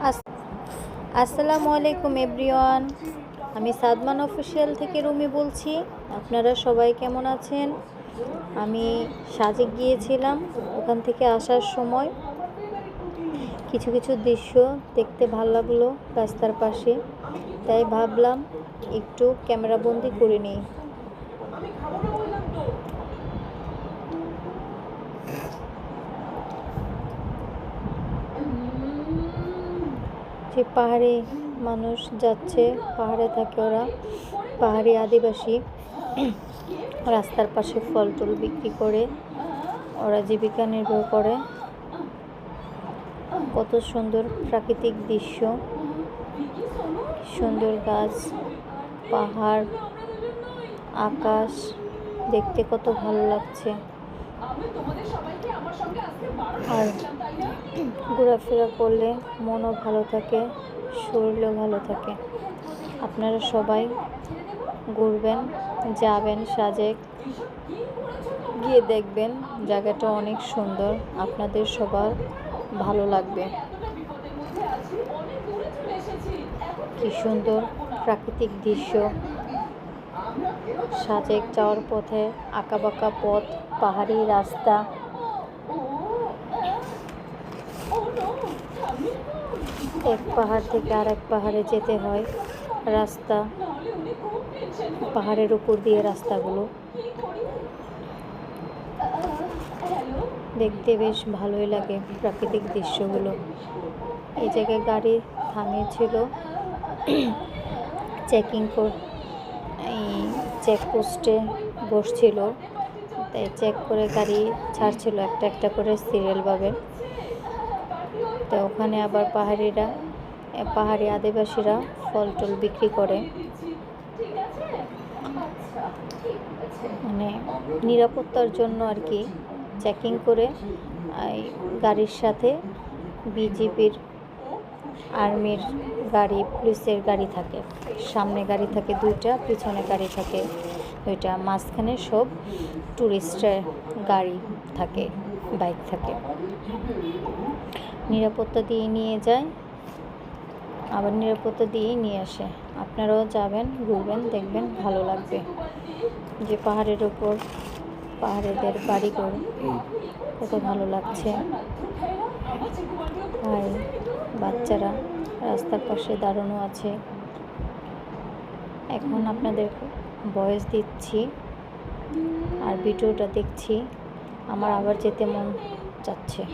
আস- আসসালামু আলাইকুম এভরিওয়ান। আমি সাদমান অফিসিয়াল থেকে রুমি বলছি। আপনারা সবাই কেমন আছেন? আমি সাজেক গিয়েছিলাম। ওখান থেকে আসার সময় কিছু কিছু দৃশ্য দেখতে ভালো লাগলো রাস্তার পাশে, তাই ভাবলাম একটু ক্যামেরাবন্দি করে নিই। যে পাহাড়ে মানুষ যাচ্ছে, পাহাড়ে থাকে ওরা, পাহাড়ি আদিবাসী। রাস্তার পাশে ফল টল বিক্রি করে ওরা জীবিকা নির্বাহ করে। কত সুন্দর প্রাকৃতিক দৃশ্য, সুন্দর গাছ, পাহাড়, আকাশ দেখতে কত ভালো লাগছে। আর ঘোরাফেরা করলে মনও ভালো থাকে, শরীরও ভালো থাকে। আপনারা সবাই ঘুরবেন, যাবেন সাজেক, গিয়ে দেখবেন জায়গাটা অনেক সুন্দর, আপনাদের সবার ভালো লাগবে। কি সুন্দর প্রাকৃতিক দৃশ্য। সাজেক যাওয়ার পথে আঁকাবাঁকা পথ, পাহাড়ি রাস্তা। এক পাহাড় থেকে আরেক পাহাড়ে যেতে হয়, রাস্তা পাহাড়ের উপর দিয়ে রাস্তাগুলো দেখতে বেশ ভালোই লাগে প্রাকৃতিক দৃশ্যগুলো। এই জায়গায় গাড়ি থামিয়েছিল, এই চেকপোস্টে বসছিল, তাই চেক করে গাড়ি ছাড়ছিল একটা একটা করে সিরিয়ালভাবে। তো ওখানে আবার পাহাড়ি আদিবাসীরা ফল টল বিক্রি করে। মানে নিরাপত্তার জন্য আর কি চেকিং করে। গাড়ির সাথে বিজিবির, আর্মির গাড়ি, পুলিশের গাড়ি থাকে। সামনে গাড়ি থাকে দুইটা, পিছনে গাড়ি থাকে দুইটা, মাঝখানে সব টুরিস্টের গাড়ি থাকে, বাইক থাকে। নিরাপত্তা দিয়ে নিয়ে যায়, আবার নিরাপত্তা দিয়েই নিয়ে আসে। আপনারাও যাবেন, ঘুরবেন, দেখবেন, ভালো লাগবে। যে পাহাড়ের ওপর পাহাড়েদের বাড়িঘর কত ভালো লাগছে। আর বাচ্চারা রাস্তার পাশে দাঁড়ানো আছে। এখন আপনাদেরকে ভয়েস দিচ্ছি আর ভিডিওটা দেখছি, আমার আবার যেতে মন চাচ্ছে।